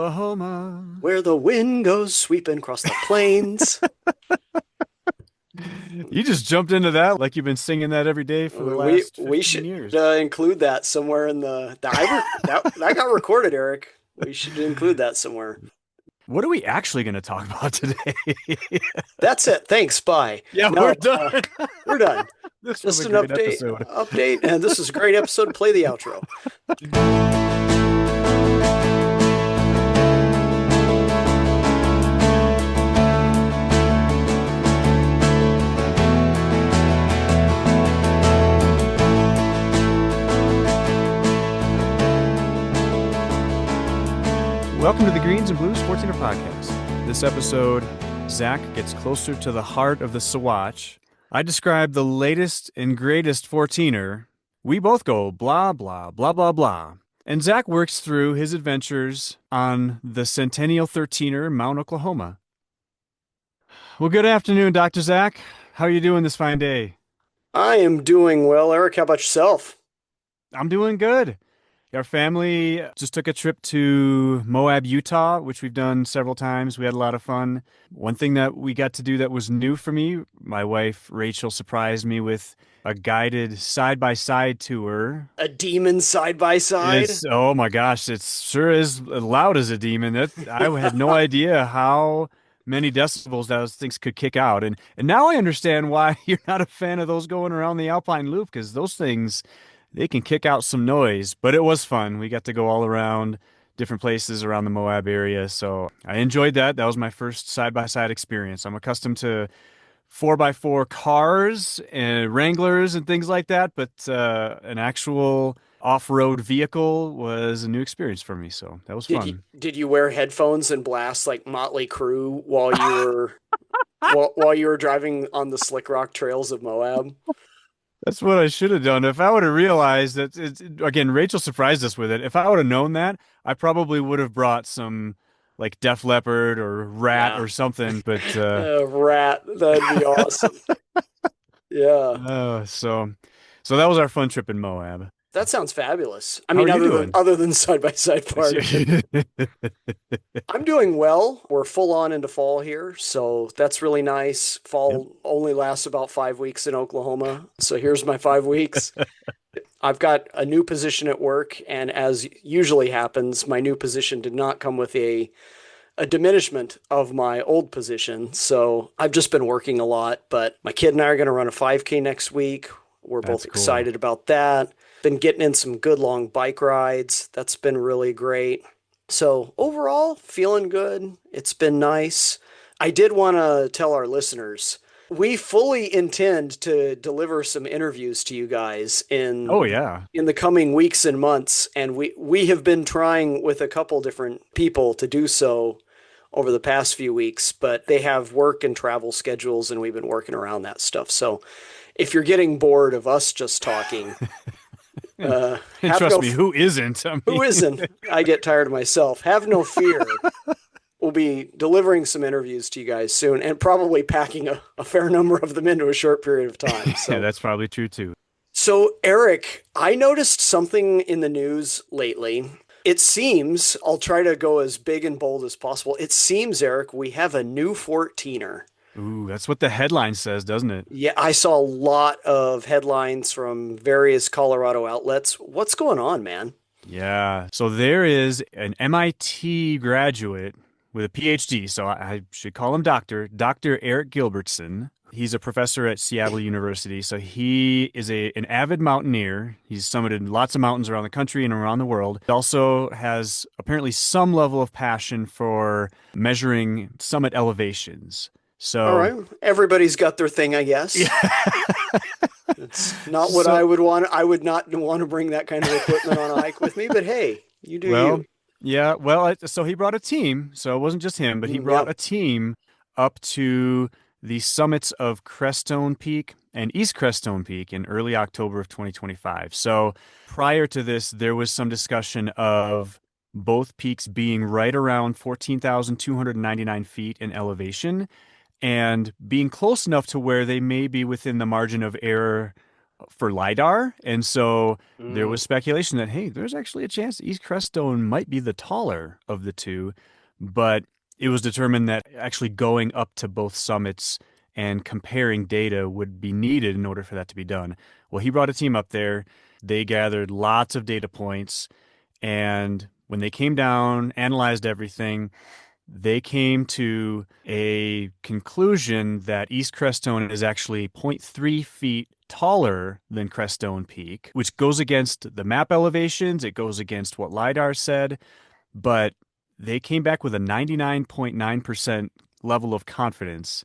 Oklahoma. where the wind goes sweeping across the plains. You just jumped into that like you've been singing that every day for the We last we 15 should years. include that somewhere in that got recorded, Eric. We should include that somewhere. What are we actually going to talk about today? That's it. Thanks. Bye. Yeah, we're No, done. we're done. This was Just a an great update. episode. And this is a great episode. Play the outro. Welcome to the Greens and Blues 14er podcast. This episode, Zach gets closer to the heart of the Sawatch. I describe the latest and greatest 14er. We both go blah, blah, blah, blah, blah. And Zach works through his adventures on the Centennial 13er, Mount Oklahoma. Well, good afternoon, Dr. Zach. How are you doing this fine day? I am doing well, Eric. How about yourself? I'm doing good. Our family just took a trip to Moab, Utah, which we've done several times. We had a lot of fun. One thing that we got to do that was new for me, my wife Rachel surprised me with a guided side-by-side tour. A demon side by side. Oh my gosh, it sure is loud as a demon. I had no idea how many decibels those things could kick out. And now I understand why you're not a fan of those going around the Alpine Loop, because those things, they can kick out some noise, but it was fun. We got to go all around different places around the Moab area, so I enjoyed that. That was my first side-by-side experience. I'm accustomed to 4x4 cars and Wranglers and things like that, but an actual off-road vehicle was a new experience for me, so that was Did you fun. did you wear headphones and blast like Motley Crue while you were while you were driving on the slick rock trails of Moab? That's what I should have done. If I would have realized that, again, Rachel surprised us with it. If I would have known that, I probably would have brought some like Def Leppard or Rat Yeah. or something. But Rat, that'd be awesome. Yeah. uh, so so that was our fun trip in Moab. That sounds fabulous. I How are mean, you other than doing? other than side by side part of it. I'm doing well. We're full on into fall here, so that's really nice. Yep. Fall only lasts about 5 weeks in Oklahoma. So here's my 5 weeks. I've got a new position at work, and as usually happens, my new position did not come with a diminishment of my old position. So I've just been working a lot, but my kid and I are going to run a 5K next week. We're both That's cool. excited about that. Been getting in some good long bike rides. That's been really great. So overall, feeling good. It's been nice. I did want to tell our listeners we fully intend to deliver some interviews to you guys Oh yeah. in the coming weeks and months, and we have been trying with a couple different people to do so over the past few weeks, but they have work and travel schedules, and we've been working around that stuff. So if you're getting bored of us just talking, And and have trust no me, who isn't? I who mean, isn't? I get tired of myself. Have no fear. We'll be delivering some interviews to you guys soon and probably packing a fair number of them into a short period of time. that's probably true too. So, Eric, I noticed something in the news lately. It seems, I'll try to go as big and bold as possible. It seems, Eric, we have a new 14er. Ooh, that's what the headline says, doesn't it? Yeah, I saw a lot of headlines from various Colorado outlets. What's going on, man? Yeah. So there is an MIT graduate with a PhD. So I should call him Dr. Eric Gilbertson. He's a professor at Seattle University. So he is an avid mountaineer. He's summited lots of mountains around the country and around the world. He also has apparently some level of passion for measuring summit elevations. All So right. Everybody's got their thing, I guess. yeah. It's not what I So would want. I would not want to bring that kind of equipment on a hike with me, but hey, you do you. well, yeah, well, so he brought a team. So it wasn't just him, but he brought Yep. a team up to the summits of Crestone Peak and East Crestone Peak in early October of 2025. So prior to this, there was some discussion of both peaks being right around 14,299 feet in elevation and being close enough to where they may be within the margin of error for LiDAR. And so there Mm. was speculation that, hey, there's actually a chance East Crestone might be the taller of the two. But it was determined that actually going up to both summits and comparing data would be needed in order for that to be done. Well, he brought a team up there. They gathered lots of data points. And when they came down, analyzed everything, they came to a conclusion that East Crestone is actually zero point 0.3 feet taller than Crestone Peak, which goes against the map elevations. It goes against what LiDAR said, but they came back with a 99.9% level of confidence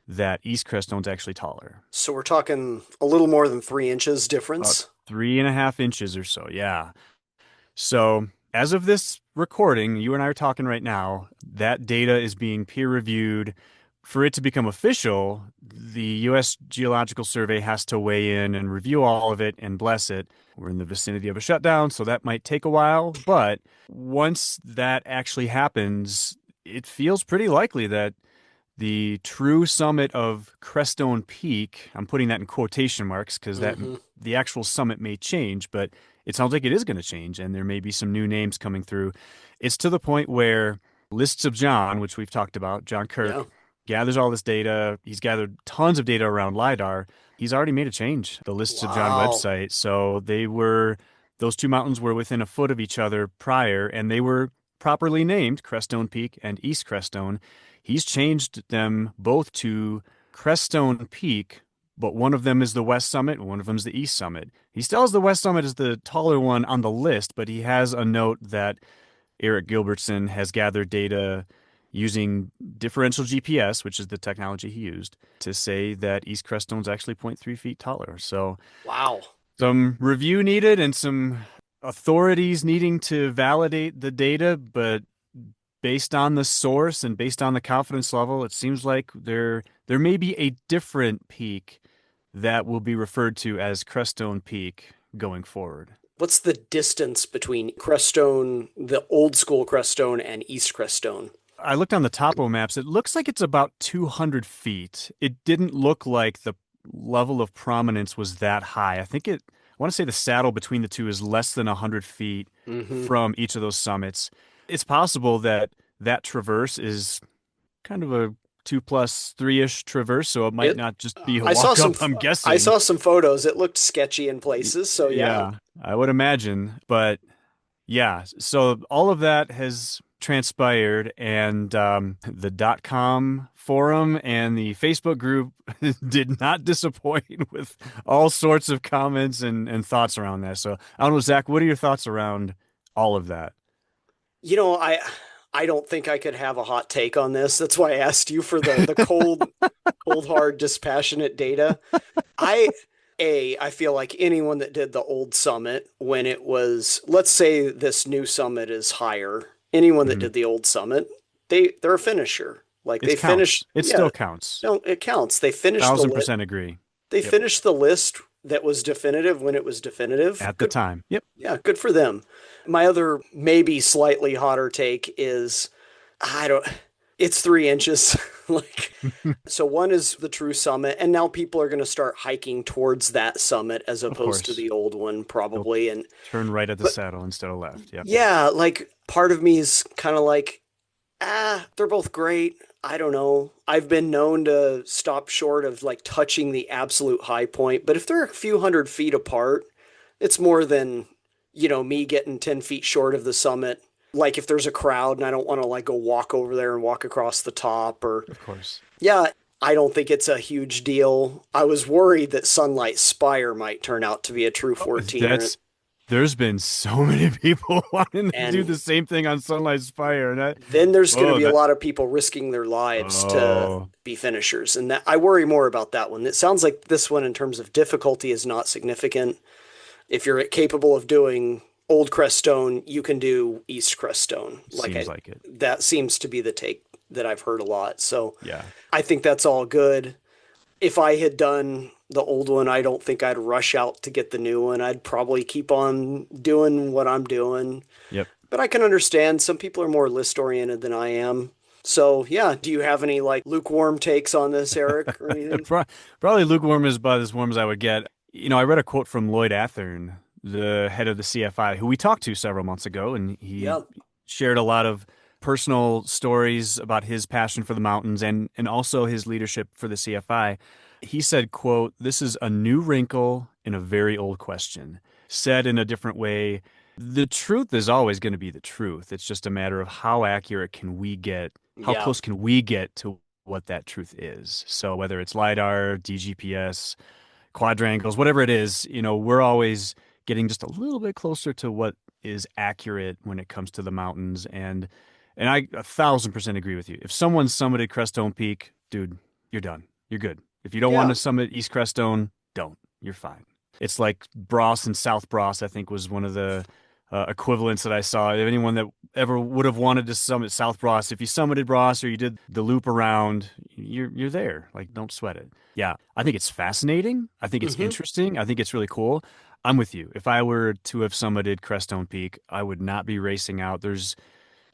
that East Crestone's actually taller. So we're talking a little more than 3 inches About difference. 3.5 inches or so, yeah. So, as of this recording, you and I are talking right now, that data is being peer reviewed. For it to become official, the U.S. Geological Survey has to weigh in and review all of it and bless it. We're in the vicinity of a shutdown, so that might take a while. But once that actually happens, it feels pretty likely that the true summit of Crestone Peak, I'm putting that in quotation marks because that Hmm. the actual summit may change, but it sounds like it is going to change and there may be some new names coming through. It's to the point where Lists of John, which we've talked about, John Yeah. Kirk, gathers all this data. He's gathered tons of data around LiDAR. He's already made a change, the Lists of John Wow. website. So those two mountains were within a foot of each other prior, and they were properly named Crestone Peak and East Crestone. He's changed them both to Crestone Peak, but one of them is the west summit, and one of them is the east summit. He still has the west summit as the taller one on the list, but he has a note that Eric Gilbertson has gathered data using differential GPS, which is the technology he used, to say that East Crestone's actually zero point 0.3 feet taller. So Wow. some review needed and some authorities needing to validate the data, but based on the source and based on the confidence level, it seems like there may be a different peak that will be referred to as Crestone Peak going forward. What's the distance between Crestone, the old school Crestone, and East Crestone? I looked on the topo maps. It looks like it's about 200 feet. It didn't look like the level of prominence was that high. I want to say the saddle between the two is less than 100 feet Hmm. from each of those summits. It's possible that that traverse is kind of a 2+3-ish traverse, so it might It. not just be a I saw walk some. up, I'm I guessing. saw some photos. It looked sketchy in places. So yeah. Yeah, I would imagine. But yeah, so all of that has transpired, and the .com forum and the Facebook group did not disappoint with all sorts of comments and thoughts around that. So I don't know, Zach, what are your thoughts around all of that? You know, I don't think I could have a hot take on this. That's why I asked you for the cold hard dispassionate data. I I feel like anyone that did the old summit when it was, let's say this new summit is higher, anyone that Mhm. did the old summit, they're a finisher. Like It they finished, counts. It yeah, still counts. no, it counts. They finished the Thousand lit. percent agree. They Yep. finished the list that was definitive when it was definitive. At the Good, time. Yep. yeah, good for them. My other maybe slightly hotter take is I don't it's 3 inches. Like so one is the true summit, and now people are going to start hiking towards that summit as Of opposed to course. the old one, They'll probably. And turn right at the but saddle instead of left. Yep. yeah, like part of me is kind of like, they're both great. I don't know. I've been known to stop short of like touching the absolute high point, but if they're a few hundred feet apart, it's more than, me getting 10 feet short of the summit. Like if there's a crowd and I don't want to like go walk over there and walk across the top or, Of course. yeah, I don't think it's a huge deal. I was worried that Sunlight Spire might turn out to be a true Oh, 14er. there's been so many people wanting to do And the same thing on Sunlight Spire, and then there's going to oh be a that lot of people risking their lives to oh be finishers. And that I worry more about that one. It sounds like this one, in terms of difficulty, is not significant. If you're capable of doing Old Crestone, you can do East Crestone. seems like it. That seems to be the take that I've heard a lot. So Yeah. I think that's all good. If I had done the old one, I don't think I'd rush out to get the new one. I'd probably keep on doing what I'm doing. Yep. But I can understand some people are more list oriented than I am. So, yeah, do you have any like lukewarm takes on this, Eric, or anything? Probably lukewarm is about as warm as I would get. I read a quote from Lloyd Athern, the head of the CFI, who we talked to several months ago, and he Yeah. shared a lot of personal stories about his passion for the mountains and also his leadership for the CFI. He said, quote, "This is a new wrinkle in a very old question. Said in a different way, the truth is always going to be the truth. It's just a matter of how accurate can we get, how Yeah. close can we get to what that truth is. So whether it's LiDAR, DGPS, quadrangles, whatever it is, we're always getting just a little bit closer to what is accurate when it comes to the mountains. And I 1,000% agree with you. If someone summited Crestone Peak, dude, you're done. You're good. If you don't want Yeah. to summit East Crestone, don't. You're fine. It's like Bross and South Bross, I think, was one of the equivalents that I saw. If anyone that ever would have wanted to summit South Bross, if you summited Bross or you did the loop around, you're there. Like, don't sweat it. Yeah, I think it's fascinating. I think it's Hmm. interesting. I think it's really cool. I'm with you. If I were to have summited Crestone Peak, I would not be racing out. There's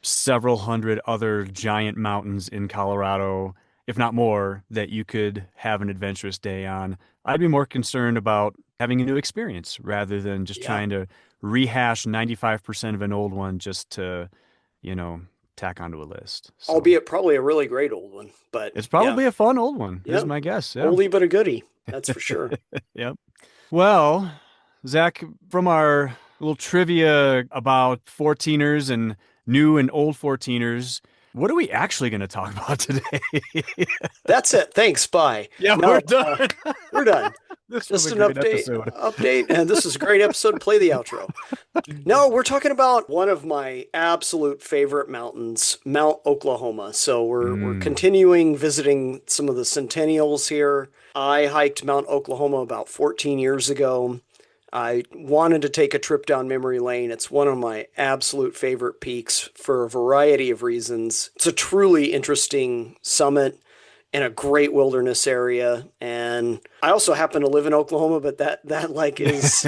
several hundred other giant mountains in Colorado, if not more, that you could have an adventurous day on. I'd be more concerned about having a new experience rather than just Yeah. trying to rehash 95% of an old one just to, you know, tack onto a list. So Albeit probably a really great old one, but it's yeah. probably a fun old one, is Yeah. my guess. Yeah. Oldie but a goodie. That's for sure. Yep. Well, Zach, from our little trivia about 14ers and new and old 14ers, what are we actually going to talk about today? That's it. Thanks. Bye. Yeah, we're No, done. we're done. This was Just a an great update. episode. And this is a great episode. Play the outro. No, we're talking about one of my absolute favorite mountains, Mount Oklahoma. So we're Mm. continuing visiting some of the Centennials here. I hiked Mount Oklahoma about 14 years ago. I wanted to take a trip down memory lane. It's one of my absolute favorite peaks for a variety of reasons. It's a truly interesting summit in a great wilderness area. And I also happen to live in Oklahoma, but that like is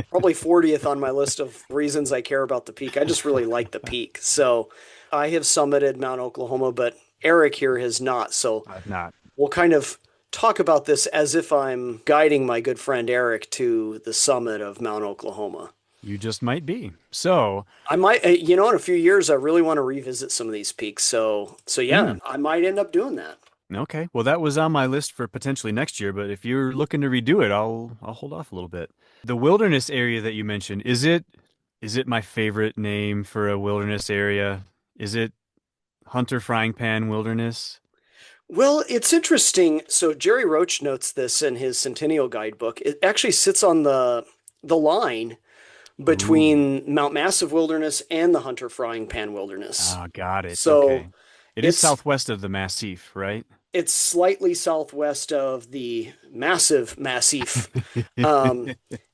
probably 40th on my list of reasons I care about the peak. I just really like the peak. So I have summited Mount Oklahoma, but Eric here has not. So I've not. we'll kind of talk about this as if I'm guiding my good friend Eric to the summit of Mount Oklahoma. You just might be. So, I might, in a few years, I really want to revisit some of these peaks. So yeah, mm, I might end up doing that. okay. Well, that was on my list for potentially next year, but if you're looking to redo it, I'll hold off a little bit. The wilderness area that you mentioned, is it my favorite name for a wilderness area? Is it Hunter Frying Pan Wilderness? Well, it's interesting. So Jerry Roach notes this in his Centennial Guidebook. It actually sits on the line Ooh. between Mount Massive Wilderness and the Hunter Frying Pan Wilderness. Ah, got it. So Okay. It is it's southwest of the Massif, right? it's slightly southwest of the massive Massif. Um,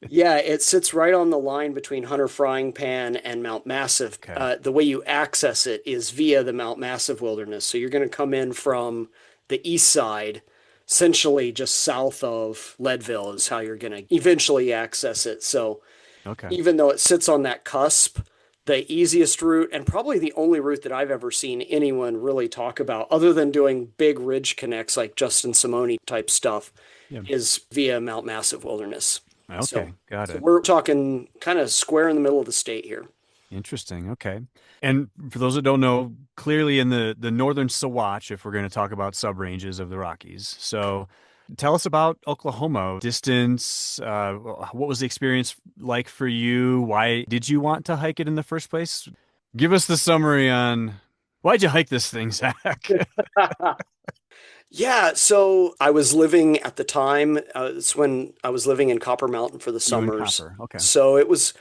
yeah, it sits right on the line between Hunter Frying Pan and Mount Massive. Okay. The way you access it is via the Mount Massive Wilderness. So you're going to come in from the east side, essentially just south of Leadville is how you're going to eventually access it. So Okay. even though it sits on that cusp, the easiest route and probably the only route that I've ever seen anyone really talk about, other than doing big ridge connects like Justin Simone type stuff, Yeah. is via Mount Massive Wilderness. So, Okay. Got so it. we're talking kind of square in the middle of the state here. Interesting. Okay. And for those that don't know, clearly in the northern Sawatch, if we're going to talk about subranges of the Rockies. So tell us about Oklahoma. Distance, what was the experience like for you? Why did you want to hike it in the first place? Give us the summary on why'd you hike this thing, Zach? Yeah, so I was living at the time. It's when I was living in Copper Mountain for the You and summers. Copper. Okay. So it was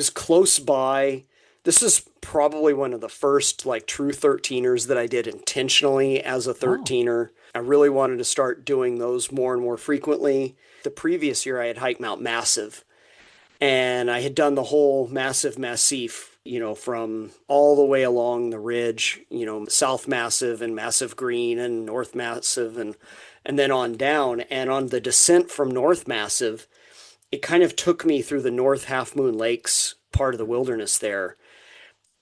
close by. This is probably one of the first like true 13ers that I did intentionally as a Oh, 13er. I really wanted to start doing those more and more frequently. The previous year I had hiked Mount Massive, and I had done the whole Massive Massif, from all the way along the ridge, South Massive and Massive Green and North Massive and then on down. And on the descent from North Massive, it kind of took me through the North Half Moon Lakes part of the wilderness there.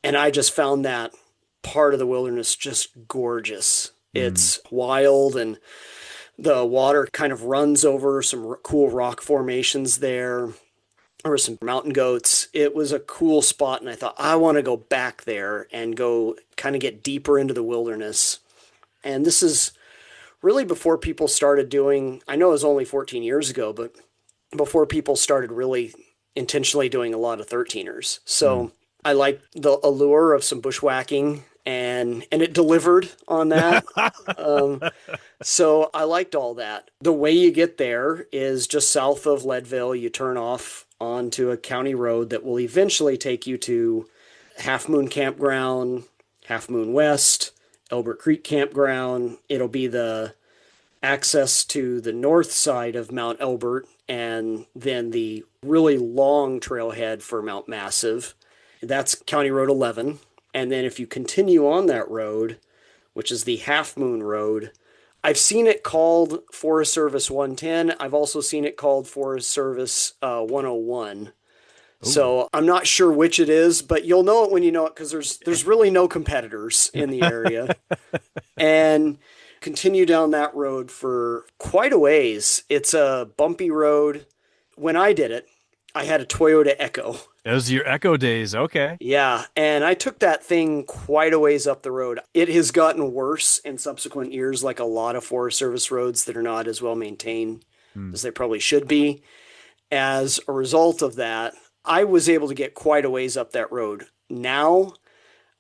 And I just found that part of the wilderness just gorgeous. mm, It's wild and The water kind of runs over some cool rock formations there. There were some mountain goats. It was a cool spot, and I thought, I want to go back there and go kind of get deeper into the wilderness. And this is really before people started doing, I know it was only 14 years ago, but before people started really intentionally doing a lot of 13ers. Hmm. So I liked the allure of some bushwhacking, and it delivered on that. Um, so I liked all that. The way you get there is just south of Leadville. You turn off onto a county road that will eventually take you to Half Moon Campground, Half Moon West, Elbert Creek Campground. It'll be the access to the north side of Mount Elbert and then the really long trailhead for Mount Massive. That's County Road 11. And then if you continue on that road, which is the Half Moon Road, I've seen it called Forest Service 110. I've also seen it called Forest Service 101. Oh. So I'm not sure which it is, but you'll know it when you know it because there's really no competitors in the area. And continue down that road for quite a ways. It's a bumpy road. When I did it, I had a Toyota Echo. Those are your Echo days. Okay. Yeah, and I took that thing quite a ways up the road. It has gotten worse in subsequent years, like a lot of Forest Service roads that are not as well maintained Hmm. as they probably should be. As a result of that, I was able to get quite a ways up that road. Now,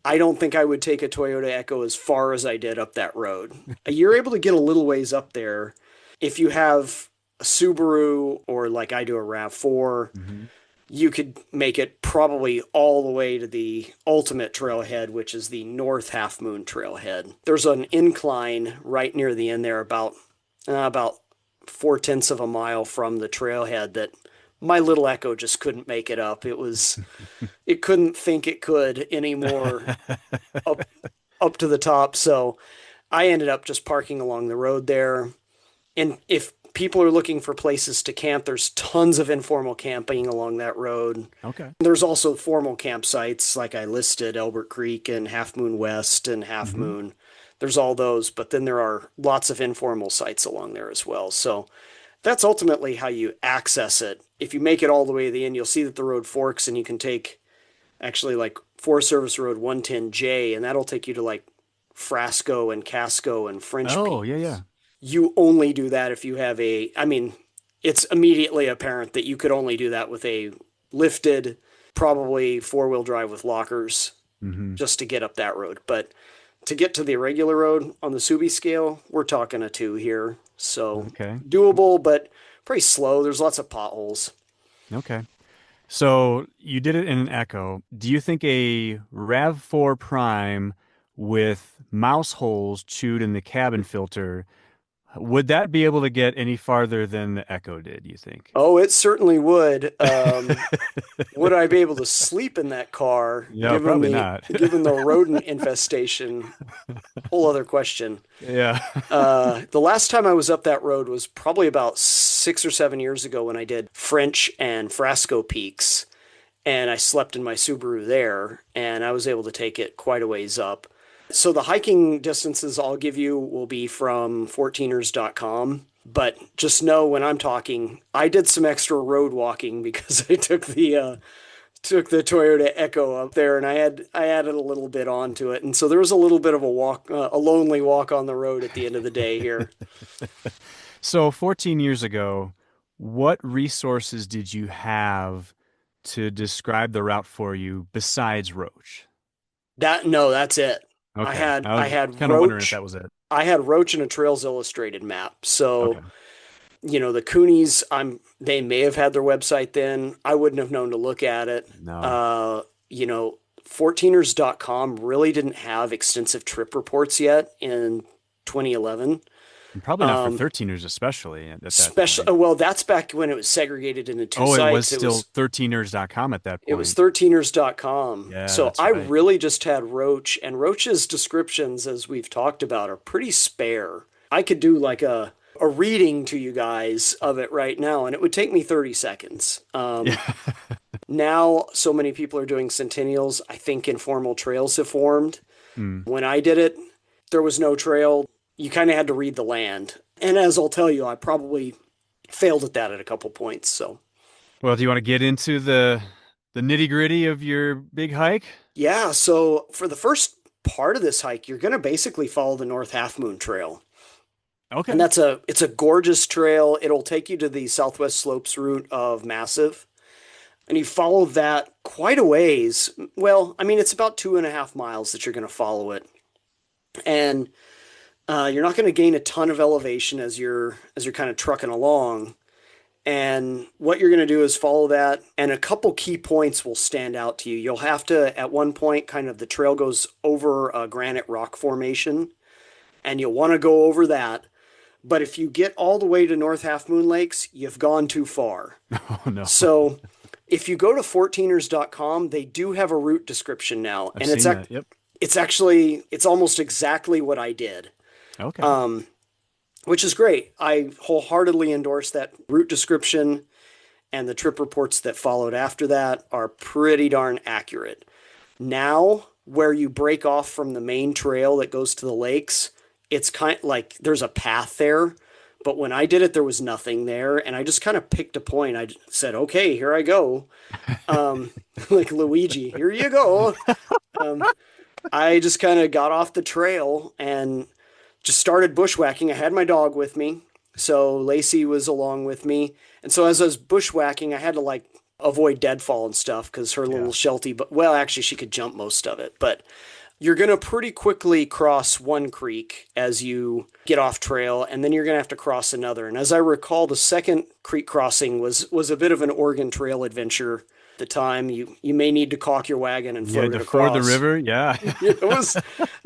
I don't think I would take a Toyota Echo as far as I did up that road. You're able to get a little ways up there if you have a Subaru or like I do a RAV4. Hmm. You could make it probably all the way to the ultimate trailhead, which is the North Half Moon trailhead. There's an incline right near the end there, about 4/10 of a mile from the trailhead that my little Echo just couldn't make it up. It couldn't think it could anymore up up to the top. So I ended up just parking along the road there. And if people are looking for places to camp, there's tons of informal camping along that road. Okay. There's also formal campsites like I listed, Elbert Creek and Half Moon West and Half Hmm. Moon. There's all those, but then there are lots of informal sites along there as well. So that's ultimately how you access it. If you make it all the way to the end, you'll see that the road forks and you can take actually like Forest Service Road 110J, and that'll take you to like Frasco and Casco and French Oh, yeah, Peaks. yeah. You only do that if you have I mean, it's immediately apparent that you could only do that with a lifted, probably four-wheel drive with lockers Hmm. just to get up that road. But to get to the irregular road on the Subi scale, we're talking a two here. So Okay. doable, but pretty slow. There's lots of potholes. Okay. So you did it in an Echo. Do you think a RAV4 Prime with mouse holes chewed in the cabin filter would that be able to get any farther than the Echo did, you think? Oh, it certainly would. Would I be able to sleep in that car No, probably not. given the rodent infestation? Whole other question. Yeah. The last time I was up that road was probably about 6 or 7 years ago when I did French and Frasco Peaks, and I slept in my Subaru there, and I was able to take it quite a ways up. So the hiking distances I'll give you will be from 14ers.com. But just know when I'm talking, I did some extra road walking because I took the Toyota Echo up there, and I added a little bit onto it, and so there was a little bit of a walk, a lonely walk on the road at the end of the day here. So 14 years ago, what resources did you have to describe the route for you besides Roach? That no, that's it. Okay. I I was had kind of wondering if Roach, that was it. I had Roach and a Trails Illustrated map. So Okay. the Coonies, they may have had their website then. I wouldn't have known to look at it. No. Uh, you know, 14ers.com really didn't have extensive trip reports yet in 2011. And probably not for Um, 13ers especially at that special point. well, that's back when it was segregated into two Oh, it was sites. still 13ers.com at that It was point. 13ers.com. Yeah, So that's I right. really just had Roach, and Roach's descriptions, as we've talked about, are pretty spare. I could do like a reading to you guys of it right now, and it would take me 30 seconds. Yeah. Now, so many people are doing Centennials. I think informal trails have formed. Hmm. When I did it, there was no trail. You kind of had to read the land. And as I'll tell you, I probably failed at that at a couple points. So Well, do you want to get into the nitty-gritty of your big hike? yeah, so for the first part of this hike, you're going to basically follow the North Half Moon Trail. And Okay. it's a gorgeous trail. It'll take you to the Southwest Slopes route of Massive. And you follow that quite a ways. Well, I mean, it's about 2.5 miles that you're going to follow it. And you're not going to gain a ton of elevation as you're kind of trucking along. And what you're going to do is follow that, and a couple key points will stand out to you. You'll have to, at one point, kind of the trail goes over a granite rock formation, and you'll want to go over that. But if you get all the way to North Half Moon Lakes, you've gone too far. Oh no. So if you go to 14ers.com, they do have a route description now, I've and seen that. Yep. it's actually it's almost exactly what I did. Okay. Um, which is great. I wholeheartedly endorse that route description, and the trip reports that followed after that are pretty darn accurate. Now, where you break off from the main trail that goes to the lakes, it's kind of like there's a path there. But when I did it, there was nothing there. And I just kind of picked a point. I said, okay, here I go. Um, like Luigi, here you go. Um, I just kind of got off the trail and just started bushwhacking. I had my dog with me, so Lacey was along with me. And so as I was bushwhacking, I had to like avoid deadfall and stuff because her little Yeah. sheltie, but well, actually, she could jump most of it. But you're going to pretty quickly cross one creek as you get off trail, and then you're going to have to cross another. And as I recall, the second creek crossing was a bit of an Oregon Trail adventure. At the time, you may need to caulk your wagon and You had float to it ford the across. river. Yeah. It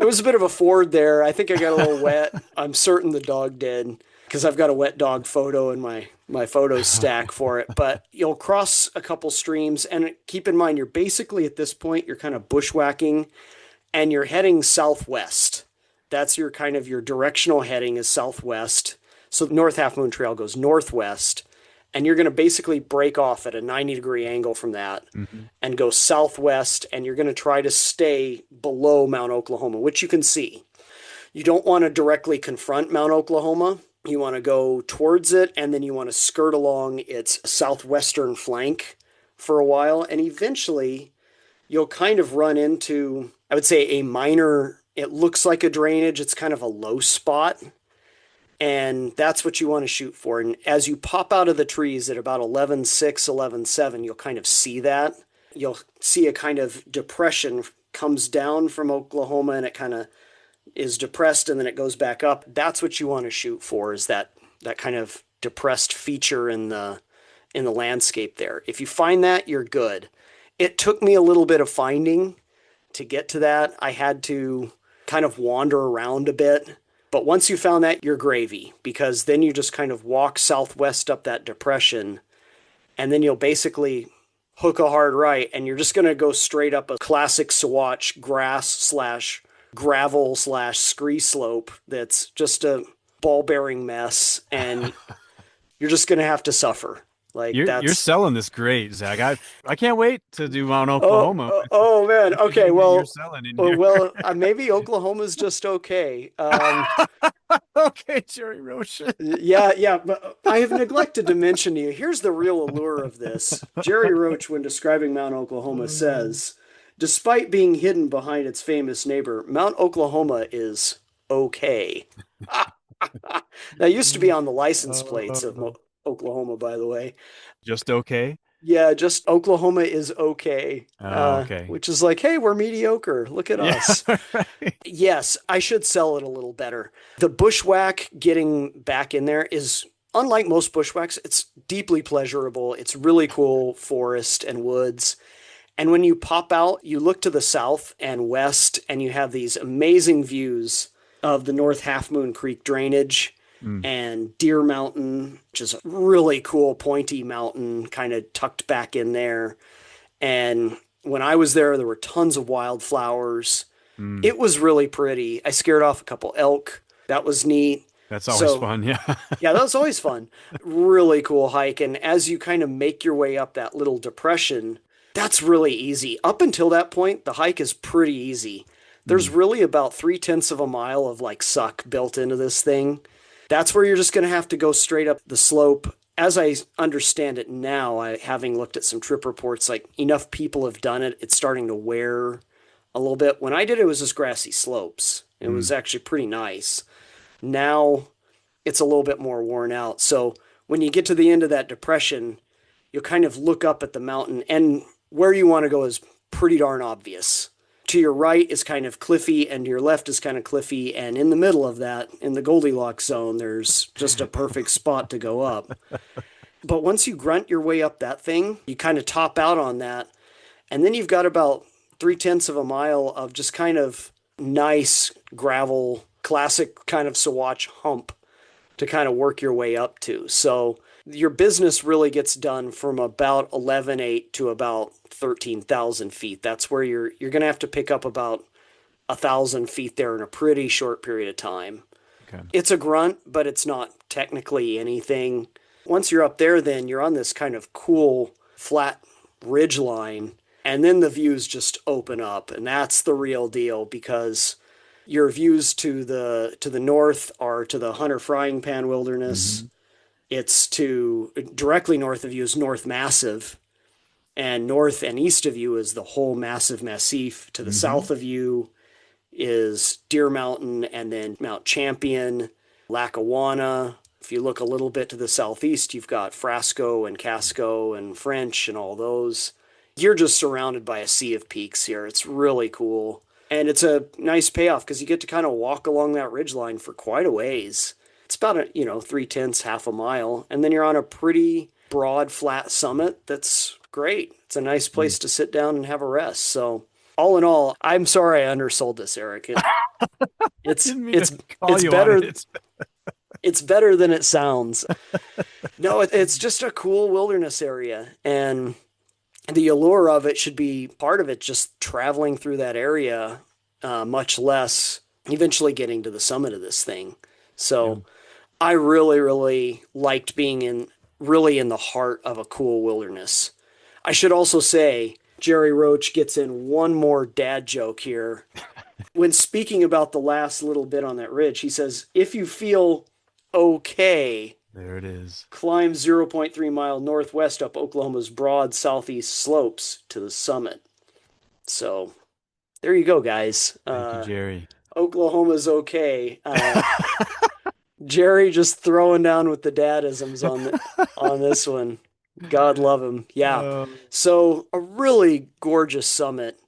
was a bit of a ford there. I think I got a little wet. I'm certain the dog did because I've got a wet dog photo in my photos stack for it. But you'll cross a couple streams, and keep in mind you're basically at this point you're kind of bushwhacking, and you're heading southwest. That's your kind of your directional heading is southwest. So the North Half Moon Trail goes northwest, and you're going to basically break off at a 90-degree angle from that hmm and go southwest, and you're going to try to stay below Mount Oklahoma, which you can see. You don't want to directly confront Mount Oklahoma. You want to go towards it, and then you want to skirt along its southwestern flank for a while, and eventually you'll kind of run into, I would say, a minor, it looks like a drainage. It's kind of a low spot, and that's what you want to shoot for. And as you pop out of the trees at about 11.6, 11.7, you'll kind of see that. You'll see a kind of depression comes down from Oklahoma, and it kind of is depressed, and then it goes back up. That's what you want to shoot for, is that kind of depressed feature in the landscape there. If you find that, you're good. It took me a little bit of finding to get to that. I had to kind of wander around a bit. But once you found that, you're gravy, because then you just kind of walk southwest up that depression, and then you'll basically hook a hard right, and you're just going to go straight up a classic Sawatch grass slash gravel slash scree slope that's just a ball bearing mess, and you're just going to have to suffer. Like You're that's selling this great, Zach. I can't wait to do Mount oh Oklahoma oh, with oh man. Okay, everything that you're well, selling in oh, here. well, maybe Oklahoma's just okay. Okay, Jerry Roche. Yeah, yeah, but I have neglected to mention to you. Here's the real allure of this. Jerry Roach, when describing Mount Oklahoma, says, despite being hidden behind its famous neighbor, Mount Oklahoma is okay. That used to be on the license plates of Uh, Oklahoma, by the way. just okay. Yeah, just Oklahoma is okay. Oh, okay. Which is like, hey, we're mediocre. Look at Yeah. us. Right. Yes, I should sell it a little better. The bushwhack getting back in there is unlike most bushwhacks, it's deeply pleasurable. It's really cool forest and woods. And when you pop out, you look to the south and west, and you have these amazing views of the North Half Moon Creek drainage Mm. and Deer Mountain, which is a really cool pointy mountain kind of tucked back in there. And when I was there, there were tons of wildflowers. Mm. It was really pretty. I scared off a couple elk. That was neat. That's always So, fun. Yeah. yeah, that was always fun. Really cool hike. And as you kind of make your way up that little depression, that's really easy. Up until that point, the hike is pretty easy. There's Mm. really about 3/10 of a mile of like suck built into this thing. That's where you're just going to have to go straight up the slope. As I understand it now, having looked at some trip reports, like enough people have done it, it's starting to wear a little bit. When I did it, it was just grassy slopes. It Mm. was actually pretty nice. Now it's a little bit more worn out. So when you get to the end of that depression, you'll kind of look up at the mountain, and where you want to go is pretty darn obvious. To your right is kind of cliffy, and to your left is kind of cliffy, and in the middle of that, in the Goldilocks zone, there's just a perfect spot to go up. But once you grunt your way up that thing, you kind of top out on that, and then you've got about 3/10 of a mile of just kind of nice gravel, classic kind of Sawatch hump to kind of work your way up to. So your business really gets done from about 11,800 to about 13,000 feet. That's where you're going to have to pick up about 1,000 feet there in a pretty short period of time. Okay. It's a grunt, but it's not technically anything. Once you're up there, then you're on this kind of cool flat ridge line, and then the views just open up, and that's the real deal because your views to the north are to the Hunter Frying Pan Wilderness. Hmm. It's to directly north of you is North Massive, and north and east of you is the whole Massive Massif. To the Hmm. south of you is Deer Mountain, and then Mount Champion, Lackawanna. If you look a little bit to the southeast, you've got Frasco and Casco and French and all those. You're just surrounded by a sea of peaks here. It's really cool. And it's a nice payoff because you get to kind of walk along that ridge line for quite a ways. It's about 3/10, half a mile. And then you're on a pretty broad, flat summit that's great. It's a nice place to sit down and have a rest. So all in all, I'm sorry I undersold this, Eric. It's Didn't mean to it's call it's you on better it. it's better than it sounds. No, it's just a cool wilderness area, and the allure of it should be part of it. Just traveling through that area, much less eventually getting to the summit of this thing. Yeah. So I really, really liked being really in the heart of a cool wilderness. I should also say Jerry Roach gets in one more dad joke here. When speaking about the last little bit on that ridge, he says, if you feel okay, There it is. climb 0.3 mile northwest up Oklahoma's broad southeast slopes to the summit. So there you go, guys. Thank you, Jerry. Oklahoma's okay. Jerry just throwing down with the dadisms on this one. God love him. Yeah. Um, So a really gorgeous summit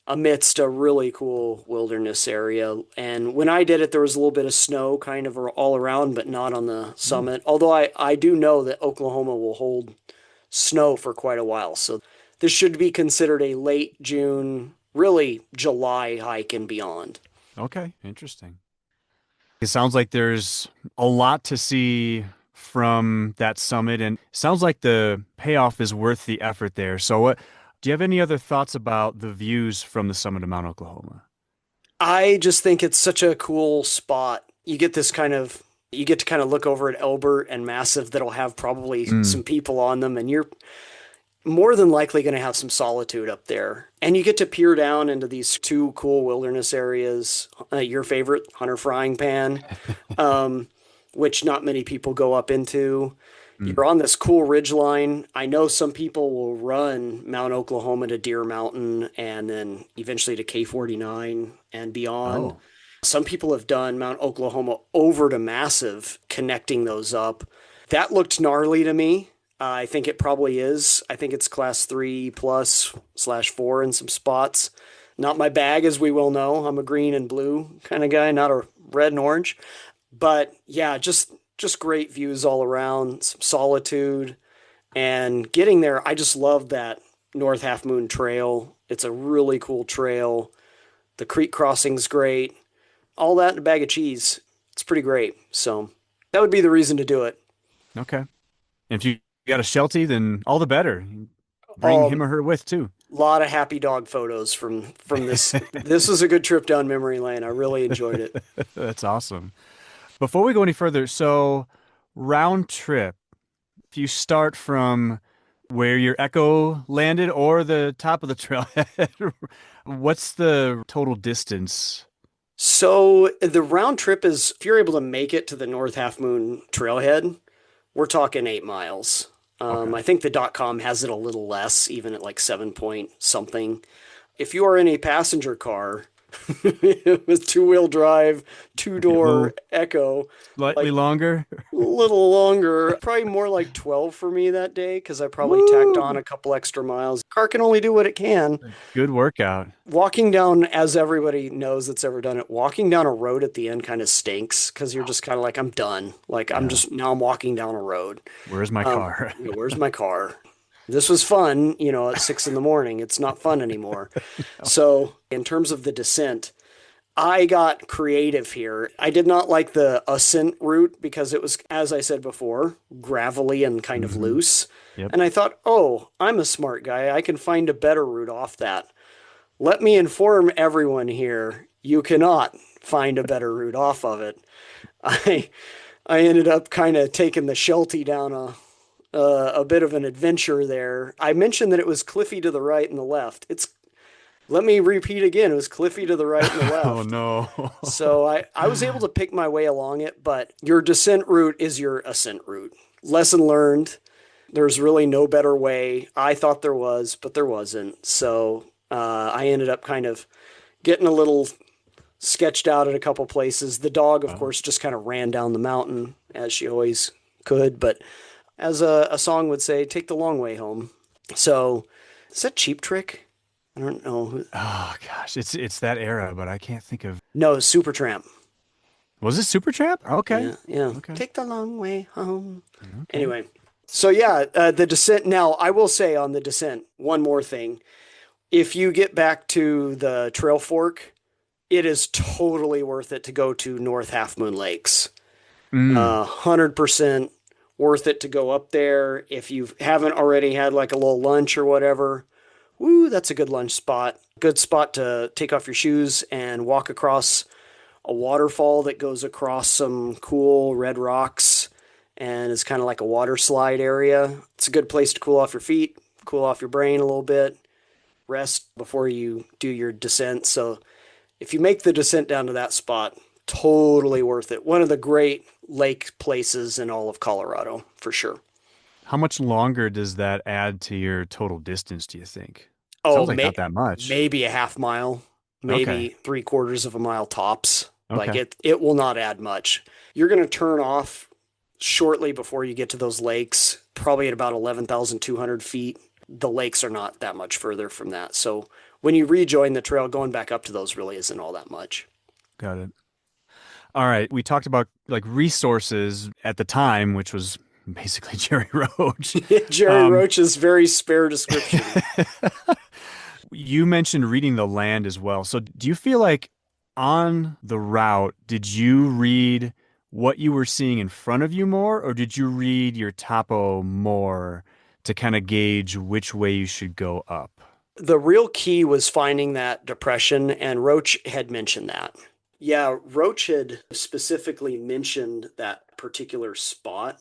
amidst a really cool wilderness area. And when I did it, there was a little bit of snow kind of all around, but not on the mm, summit. Although I do know that Oklahoma will hold snow for quite a while. So this should be considered a late June, really July hike and beyond. okay, interesting. It sounds like there's a lot to see from that summit, and it sounds like the payoff is worth the effort there. So, what do you have any other thoughts about the views from the summit of Mount Oklahoma? I just think it's such a cool spot. You get to kind of look over at Elbert and Massive that'll have probably Mm. some people on them, and you're more than likely going to have some solitude up there. And you get to peer down into these two cool wilderness areas. Your favorite, Hunter Frying Pan, um, which not many people go up into. Mm. You're on this cool ridge line. I know some people will run Mount Oklahoma to Deer Mountain and then eventually to K49 and beyond. Oh, Some people have done Mount Oklahoma over to Massive, connecting those up. That looked gnarly to me. I think it probably is. I think it's class 3 plus slash 4 in some spots. Not my bag, as we well know. I'm a green and blue kind of guy, not a red and orange. But yeah, just great views all around, some solitude, and getting there. I just love that North Half Moon Trail. It's a really cool trail. The creek crossing's great. All that in a bag of cheese. It's pretty great. So that would be the reason to do it. okay. If you got a Sheltie, then all the better. Bring him Um, or her with too. lot of happy dog photos from this. This was a good trip down memory lane. I really enjoyed it. That's awesome. Before we go any further, so round trip, if you start from where your Echo landed or the top of the trailhead, what's the total distance? So the round trip is, if you're able to make it to the North Half Moon trailhead, we're talking 8 miles. Okay. I think the .com has it a little less, even at like 7 point something. If you are in a passenger car with two-wheel drive, Okay, a two-door little Echo, slightly like longer. a little longer, probably more like 12 for me that day because I probably tacked on Woo! a couple extra miles. Car can only do what it can. Good workout. Walking down, as everybody knows that's ever done it, walking down a road at the end kind of stinks because you're just kind of like, I'm done. Like, Yeah. now I'm walking down a road. Where's my car? Where's my car? This was fun, at 6 in the morning. It's not fun anymore. So, in terms of the descent, I got creative here. I did not like the ascent route because it was, as I said before, gravelly and kind of Hmm. loose. Yep. And I thought, oh, I'm a smart guy. I can find a better route off that. Let me inform everyone here, you cannot find a better route off of it. I I ended up kind of taking the Sheltie down a bit of an adventure there. I mentioned that it was cliffy to the right and the left. It's Let me repeat again, it was cliffy to the right and the Oh left. no. So I was able to pick my way along it, but your descent route is your ascent route. Lesson learned. There's really no better way. I thought there was, but there wasn't. So I ended up kind of getting a little sketched out at a couple places. The dog, of Wow. course, just kind of ran down the mountain as she always could. But as a song would say, take the long way home. So is that Cheap Trick? I don't know. Oh gosh, it's that era, but I can't think of. No, Supertramp. Was it Supertramp? Okay. Yeah, yeah. Okay. Take the long way home. Okay. Anyway, so yeah, the descent. Now, I will say on the descent, one more thing. If you get back to the Trail Fork, it is totally worth it to go to North Half Moon Lakes. Mm. 100% worth it to go up there. If you haven't already had like a little lunch or whatever, woo, that's a good lunch spot. Good spot to take off your shoes and walk across a waterfall that goes across some cool red rocks and is kind of like a water slide area. It's a good place to cool off your feet, cool off your brain a little bit, rest before you do your descent. So if you make the descent down to that spot, totally worth it. One of the great lake places in all of Colorado, for sure. How much longer does that add to your total distance, do you think? Oh, Sounds like not that much. maybe a half mile, Okay. maybe three-quarters of a mile tops. Like Okay. it will not add much. You're going to turn off shortly before you get to those lakes, probably at about 11,200 feet. The lakes are not that much further from that. So when you rejoin the trail, going back up to those really isn't all that much. Got it. All right. We talked about like resources at the time, which was basically Jerry Roach. Jerry Um, Roach's very spare description. you mentioned reading the land as well. So do you feel like on the route, did you read what you were seeing in front of you more, or did you read your topo more to kind of gauge which way you should go up? The real key was finding that depression, and Roach had mentioned that. Yeah, Roach had specifically mentioned that particular spot.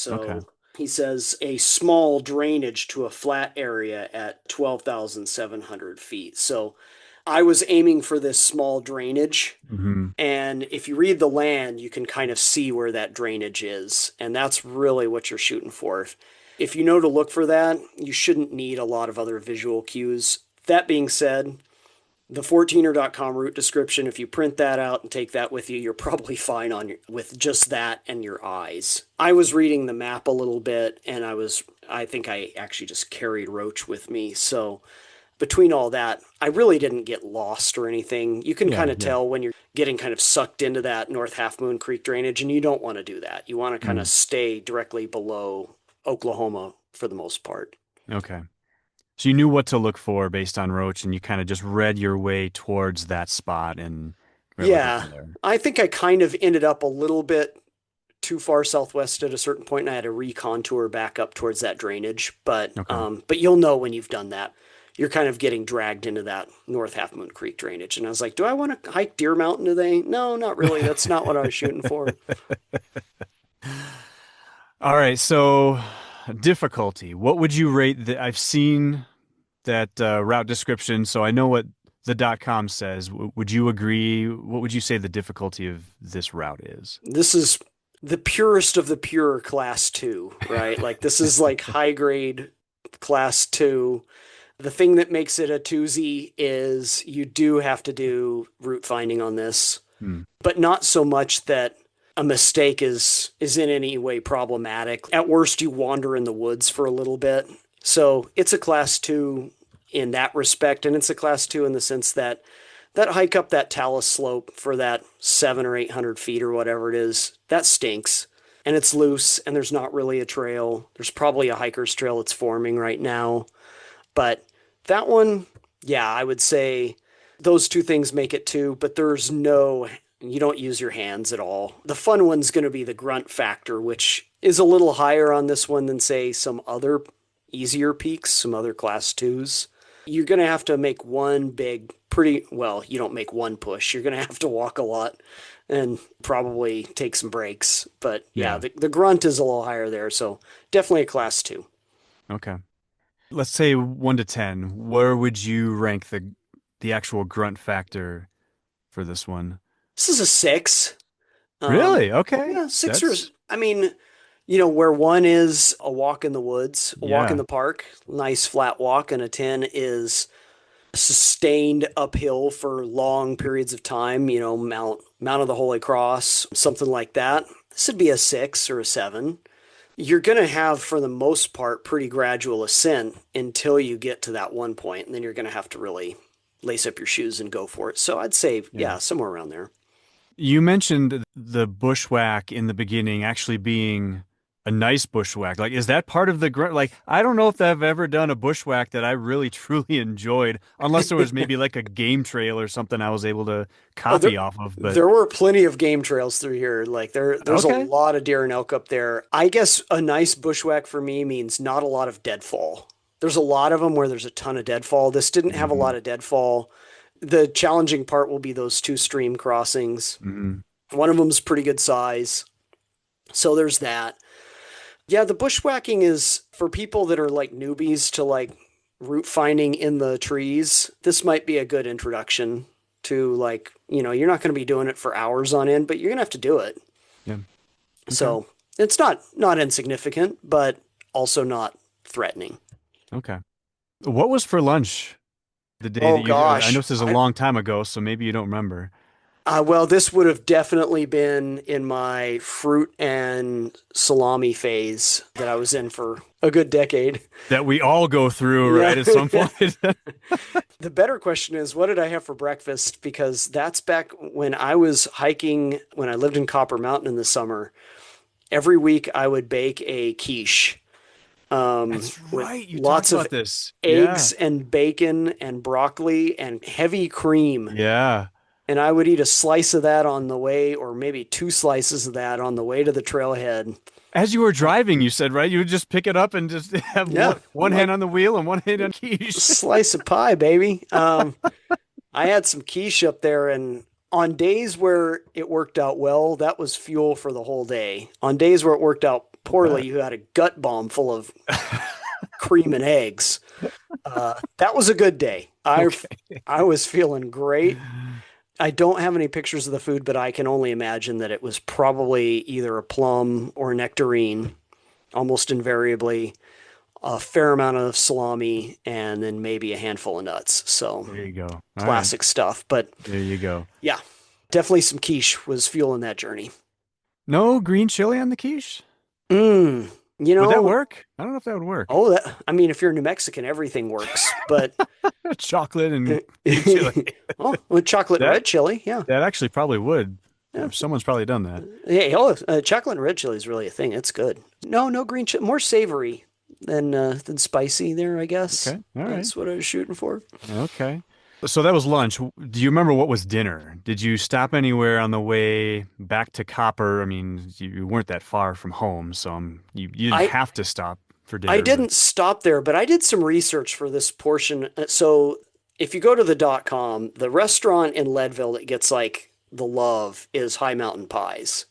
Okay. So he says a small drainage to a flat area at 12,700 feet. So I was aiming for this small drainage. Hmm. And if you read the land, you can kind of see where that drainage is. And that's really what you're shooting for. If you know to look for that, you shouldn't need a lot of other visual cues. That being said, the 14er.com route description, if you print that out and take that with you, you're probably fine with just that and your eyes. I was reading the map a little bit and I think I actually just carried Roach with me. So between all that, I really didn't get lost or anything. You can kind Yeah, of yeah. tell when you're getting kind of sucked into that North Half Moon Creek drainage, and you don't want to do that. You want to kind of Mm, stay directly below Oklahoma for the most part. okay. So you knew what to look for based on Roach, and you kind of just read your way towards that spot and were able to go Yeah, from there. I think I kind of ended up a little bit too far southwest at a certain point, and I had to recontour back up towards that drainage. Okay. But you'll know when you've done that. You're kind of getting dragged into that North Half Moon Creek drainage. And I was like, do I want to hike Deer Mountain today? No, not really. That's not what I was shooting for. All right. So difficulty. What would you rate the, I've seen that route description, so I know what the .com says. Would you agree? What would you say the difficulty of this route is? This is the purest of the pure class two, right? Like this is like high grade class two. The thing that makes it a twosie is you do have to do route finding on this, Hmm. but not so much that a mistake is in any way problematic. At worst, you wander in the woods for a little bit. So it's a class two in that respect, and it's a class two in the sense that that hike up that talus slope for that 700 or 800 feet or whatever it is, that stinks. And it's loose, and there's not really a trail. There's probably a hiker's trail that's forming right now. But that one, yeah, I would say those two things make it two, but you don't use your hands at all. The fun one's going to be the grunt factor, which is a little higher on this one than, say, some other easier peaks, some other class twos. You're going to have to make one big, well, you don't make one push. You're going to have to walk a lot and probably take some breaks. But yeah, Yeah. the grunt is a little higher there. So definitely a class two. Okay. Let's say 1 to 10. Where would you rank the actual grunt factor for this one? This is a six. Really? Okay. Yeah, six or, That's I mean, where one is a walk in the woods, a walk in yeah. the park, nice flat walk, and a 10 is sustained uphill for long periods of time, Mount of the Holy Cross, something like that. This would be a 6 or a 7. You're going to have, for the most part, pretty gradual ascent until you get to that one point, and then you're going to have to really lace up your shoes and go for it. So I'd say, Yeah. yeah, somewhere around there. You mentioned the bushwhack in the beginning actually being a nice bushwhack. Like, is that part of the grunt? Like, I don't know if I've ever done a bushwhack that I really truly enjoyed, unless there was maybe like a game trail or something I was able to Oh, copy off of. But there were plenty of game trails through here. Like there's a okay. lot of deer and elk up there. I guess a nice bushwhack for me means not a lot of deadfall. There's a lot of them where there's a ton of deadfall. This didn't have a Hmm. lot of deadfall. The challenging part will be those two stream crossings. Hmm. One of them's pretty good size. So there's that. Yeah, the bushwhacking is for people that are like newbies to like route finding in the trees. This might be a good introduction to like, you're not going to be doing it for hours on end, but you're going to have to do it. Yeah. Okay. So it's not insignificant, but also not threatening. Okay. What was for lunch the day that Oh you, I know gosh. this is a long time ago, so maybe you don't remember. Well, this would have definitely been in my fruit and salami phase that I was in for a good decade. That we all go through, Yeah. right, at some point. The better question is, what did I have for breakfast? Because that's back when I was hiking, when I lived in Copper Mountain in the summer. Every week I would bake a quiche That's with right. You talked lots of about this. Yeah. eggs and bacon and broccoli and heavy cream. Yeah. And I would eat a slice of that on the way, or maybe two slices of that on the way to the trailhead. As you were driving, you said, right? You would just pick it up and just have Yeah, one I'm hand like, on the wheel and one hand on quiche. slice of pie, baby. I had some quiche up there, and on days where it worked out well, that was fuel for the whole day. On days where it worked out poorly, Bet. you had a gut bomb full of cream and eggs. That was a good day. Okay. I was feeling great. I don't have any pictures of the food, but I can only imagine that it was probably either a plum or a nectarine, almost invariably, a fair amount of salami, and then maybe a handful of nuts. So There you go. All right. classic stuff. But There you go. yeah, definitely some quiche was fueling that journey. No green chili on the quiche? Mm, you Would that know, work? I don't know if that would work. I mean, if you're New Mexican, everything works. But Chocolate and green chili. oh, with chocolate and That red chili, yeah. that actually probably would. Yeah. Someone's probably done that. Hey, chocolate and red chili is really a thing. It's good. No green chili, more savory than spicy there, I guess. Okay. All right. That's what I was shooting for. Okay. So that was lunch. Do you remember what was dinner? Did you stop anywhere on the way back to Copper? I mean, you weren't that far from home, so you didn't I have to stop for I dinner, but didn't stop there, but I did some research for this portion. So if you go to the .com, the restaurant in Leadville that gets like the love is High Mountain Pies.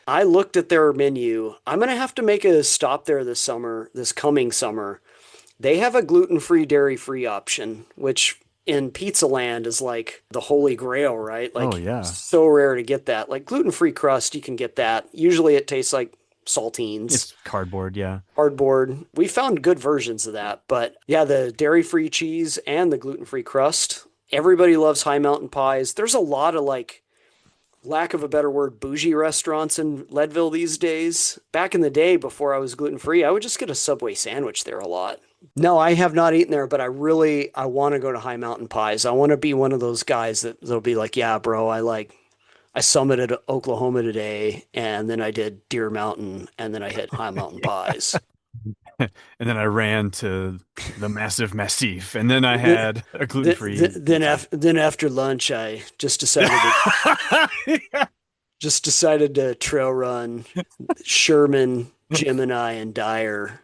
I looked at their menu. I'm going to have to make a stop there this coming summer. They have a gluten-free, dairy-free option, which in pizza land is like the holy grail, right? Oh Like yeah. so rare to get that. Like gluten-free crust, you can get that. Usually it tastes like saltines, It's cardboard, yeah. cardboard. We found good versions of that, but yeah, the dairy-free cheese and the gluten-free crust. Everybody loves high mountain pies. There's a lot of like lack of a better word, bougie restaurants in Leadville these days. Back in the day, before I was gluten free, I would just get a Subway sandwich there a lot. No, I have not eaten there, but I want to go to High Mountain Pies. I want to be one of those guys that'll be like, yeah, bro, I summited Oklahoma today, and then I did Deer Mountain, and then I hit High Mountain Pies. And then I ran to the massive Massif, and then I Then, had a gluten-free then, pizza. then after lunch, I just decided to trail run Sherman, Gemini, and Dyer,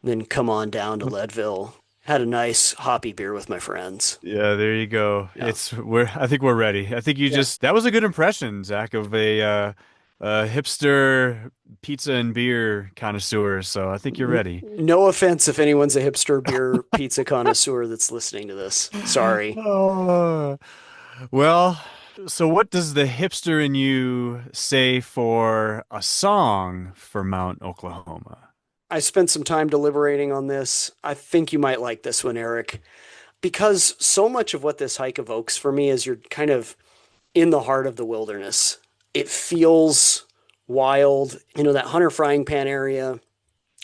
then come on down to Leadville. Had a nice hoppy beer with my friends. Yeah, there you go. Yeah. I think we're ready. I think you Yeah. just that was a good impression, Zach, of a hipster pizza and beer connoisseur. So I think you're ready. No offense if anyone's a hipster beer pizza connoisseur that's listening to this. Sorry. Oh, well, so what does the hipster in you say for a song for Mount Oklahoma? I spent some time deliberating on this. I think you might like this one, Eric, because so much of what this hike evokes for me is you're kind of in the heart of the wilderness. It feels wild, that Hunter Frying Pan area.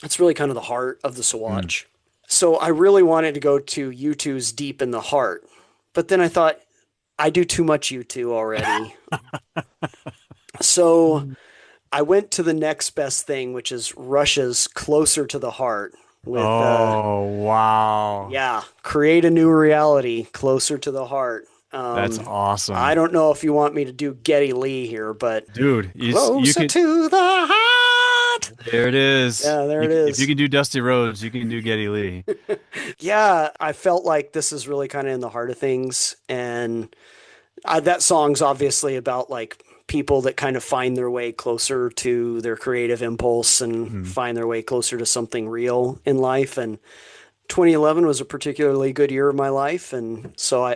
It's really kind of the heart of the Hmm. Sawatch. So I really wanted to go to U2's Deep in the Heart. But then I thought, I do too much U2 already. So I went to the next best thing, which is Russia's Closer to the Heart with, Oh, wow. yeah, create a new reality closer to the heart. That's I awesome. don't know if you want me to do Getty Lee here, but Dude, you closer could to the heart. there it is. Yeah, there it If you is. can do Dusty Rhodes, you can do Geddy Lee. Yeah, I felt like this is really kind of in the heart of things. And that song's obviously about like people that kind of find their way closer to their creative impulse and Hmm. find their way closer to something real in life. And 2011 was a particularly good year of my life. And so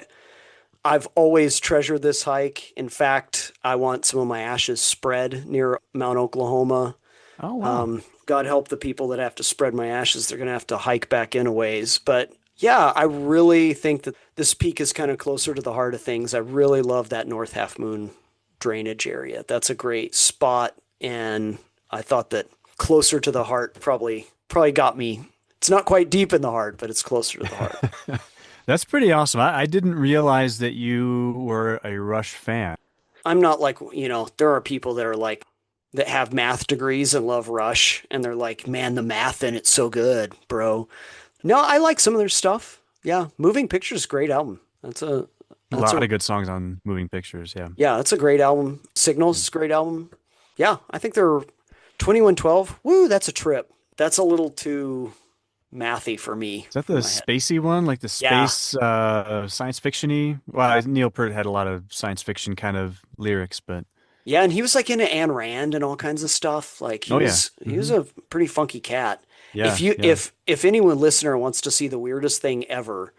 I've always treasured this hike. In fact, I want some of my ashes spread near Mount Oklahoma. Oh, wow. God help the people that have to spread my ashes. They're going to have to hike back in a ways. But yeah, I really think that this peak is kind of closer to the heart of things. I really love that North Half Moon drainage area. That's a great spot. And I thought that closer to the heart probably got me. It's not quite deep in the heart, but it's closer to the heart. That's pretty awesome. I didn't realize that you were a Rush fan. I'm not like, there are people that are like, that have math degrees and love Rush, and they're like, man, the math in it's so good, bro. No, I like some of their stuff. Yeah, Moving Pictures, great album. A That's lot a of good songs on Moving Pictures, yeah. yeah, that's a great album. Signals is a great album. Yeah, I think they're 2112. Woo, that's a trip. That's a little too mathy for me Is that the in my head. spacey one, like the Yeah, space science fiction-y? Well, Neil Peart had a lot of science fiction kind of lyrics, but yeah, and he was like into Ayn Rand and all kinds of stuff. Like he oh yeah. was he was a pretty funky cat. If Yeah, you yeah. if anyone listener wants to see the weirdest thing ever,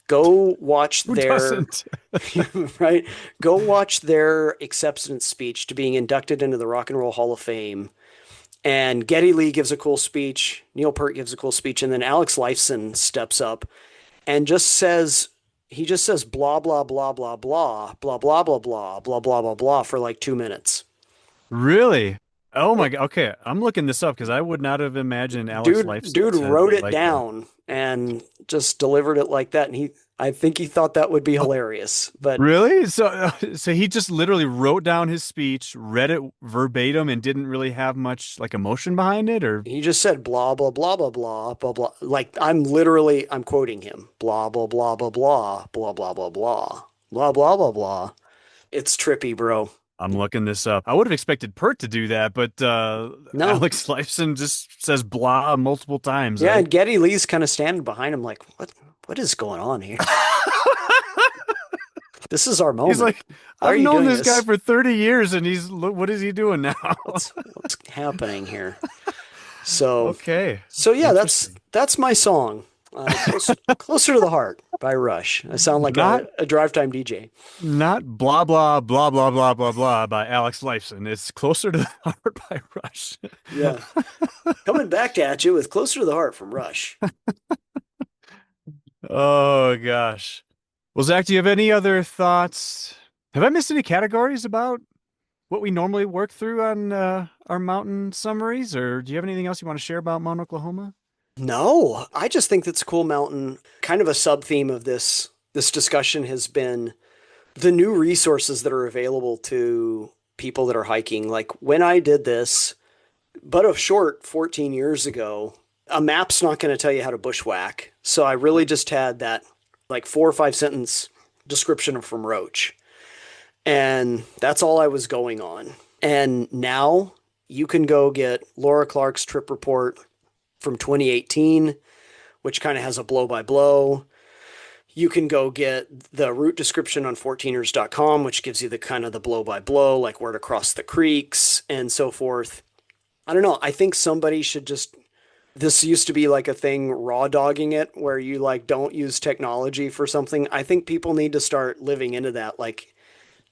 go watch Who their doesn't? right, go watch their acceptance speech to being inducted into the Rock and Roll Hall of Fame. And Geddy Lee gives a cool speech, Neil Peart gives a cool speech, and then Alex Lifeson steps up and just says blah blah blah blah blah blah blah blah blah blah blah blah blah for like 2 minutes. Really? Oh my It, God. Okay, I'm looking this up because I would not have imagined Alex Lifeson dude to wrote it like that. down and just delivered it like that, and I think he thought that would be hilarious, but Really? So he just literally wrote down his speech, read it verbatim, and didn't really have much like emotion behind it, or he just said blah blah blah blah blah blah blah. Like I'm quoting him. Blah blah blah blah blah blah blah blah blah blah blah blah blah. It's trippy, bro. I'm looking this up. I would have expected Pert to do that, but No. Alex Lifeson just says blah multiple times. Yeah, I and Geddy Lee's kind of standing behind him like, what is going on here? This is our He's moment. like, Why are I've you known doing this guy this? for 30 years, and he's look, what is he doing now? What's happening here? So Okay, so yeah, that's interesting. that's my song. Closer to the Heart by Rush. I sound like Not a drive time DJ. not blah blah blah blah blah blah blah by Alex Lifeson. It's closer to the heart by Rush. Yeah. Coming back at you with Closer to the Heart from Rush. Oh gosh. Well, Zach, do you have any other thoughts? Have I missed any categories about what we normally work through on our mountain summaries, or do you have anything else you want to share about Mount Oklahoma? No, I just think that's a cool mountain. Kind of a sub theme of this discussion has been the new resources that are available to people that are hiking. Like when I did this, but a short 14 years ago, a map's not going to tell you how to bushwhack. So I really just had that like 4 or 5 sentence description from Roach. And that's all I was going on. And now you can go get Laura Clark's trip report from 2018, which kind of has a blow by blow. You can go get the route description on 14ers.com, which gives you the kind of the blow by blow, like where to cross the creeks and so forth. I don't know. I think somebody should just, this used to be like a thing, raw dogging it, where you like don't use technology for something. I think people need to start living into that. Like,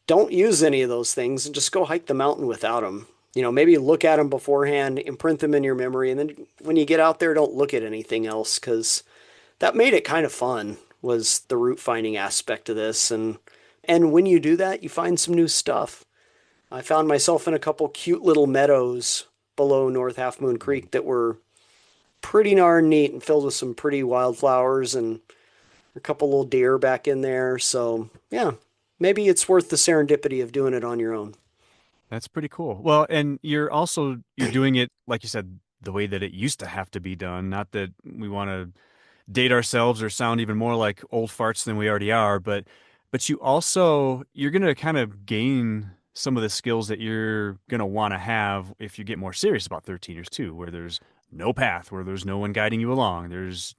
don't use any of those things and just go hike the mountain without them. Maybe look at them beforehand, imprint them in your memory, and then when you get out there, don't look at anything else because that made it kind of fun was the route finding aspect of this. And when you do that, you find some new stuff. I found myself in a couple cute little meadows below North Half Moon Creek that were pretty darn neat and filled with some pretty wildflowers and a couple little deer back in there. So yeah, maybe it's worth the serendipity of doing it on your own. That's pretty cool. Well, and you're doing it like you said the way that it used to have to be done. Not that we want to date ourselves or sound even more like old farts than we already are, but you're going to kind of gain some of the skills that you're going to want to have if you get more serious about 13ers too, where there's no path, where there's no one guiding you along. There's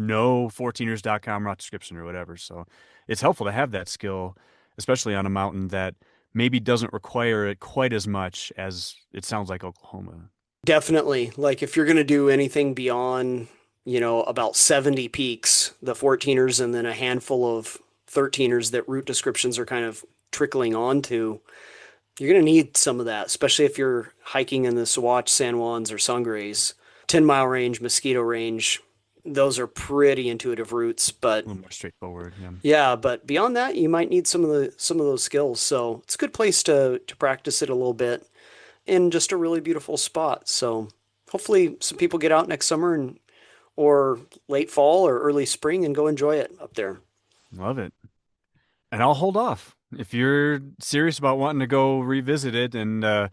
no 14ers.com route description or whatever. So it's helpful to have that skill, especially on a mountain that maybe doesn't require it quite as much as it sounds like Oklahoma. Definitely. Like if you're going to do anything beyond, about 70 peaks, the 14ers, and then a handful of 13ers that route descriptions are kind of trickling onto, you're going to need some of that, especially if you're hiking in the Sawatch, San Juans, or Sangres. 10-mile range, Mosquito Range, those are pretty intuitive routes, A but little more straightforward. Yeah. yeah, but beyond that, you might need some of those skills. So it's a good place to practice it a little bit in just a really beautiful spot. So hopefully some people get out next summer and or late fall or early spring and go enjoy it up there. Love it. And I'll hold off. If you're serious about wanting to go revisit it and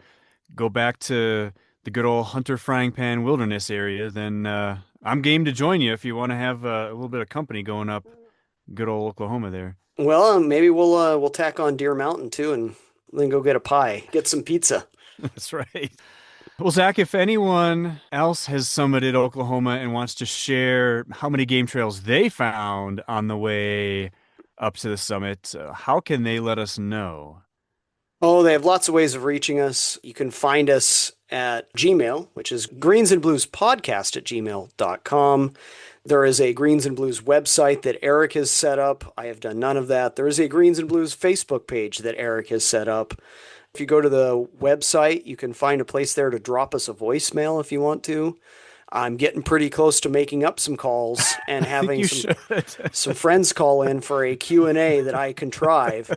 go back to the good old Hunter Frying Pan Wilderness area, then I'm game to join you if you want to have a little bit of company going up good old Oklahoma there. Well, maybe we'll tack on Deer Mountain too and then go get a pie, get some pizza. That's right. Well, Zach, if anyone else has summited Oklahoma and wants to share how many game trails they found on the way up to the summit, how can they let us know? Oh, they have lots of ways of reaching us. You can find us at Gmail, which is greensandbluespodcast@gmail.com. There is a Greens and Blues website that Eric has set up. I have done none of that. There is a Greens and Blues Facebook page that Eric has set up. If you go to the website, you can find a place there to drop us a voicemail if you want to. I'm getting pretty close to making up some calls and I think having you some should. some friends call in for a Q&A that I contrive.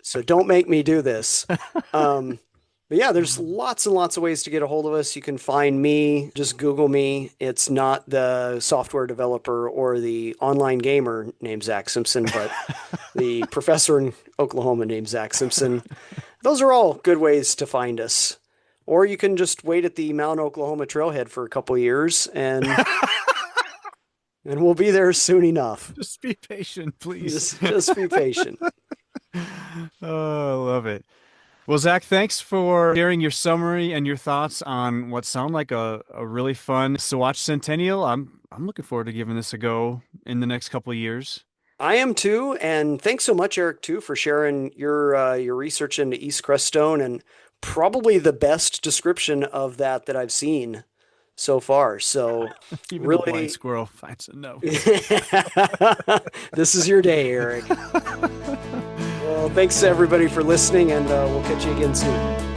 So don't make me do this. But yeah, there's lots and lots of ways to get a hold of us. You can find me, just Google me. It's not the software developer or the online gamer named Zach Simpson, but the professor in Oklahoma named Zach Simpson. Those are all good ways to find us. Or you can just wait at the Mount Oklahoma trailhead for a couple years and we'll be there soon enough. Just be patient, please. Just be patient. Oh, I love it. Well, Zach, thanks for sharing your summary and your thoughts on what sound like a really fun Sawatch Centennial. I'm looking forward to giving this a go in the next couple of years. I am too, and thanks so much, Eric, too, for sharing your research into East Crestone and probably the best description of that I've seen. so far. So Even the blind really, squirrel finds a nose. this is your day, Eric. Well, thanks to everybody for listening, and we'll catch you again soon.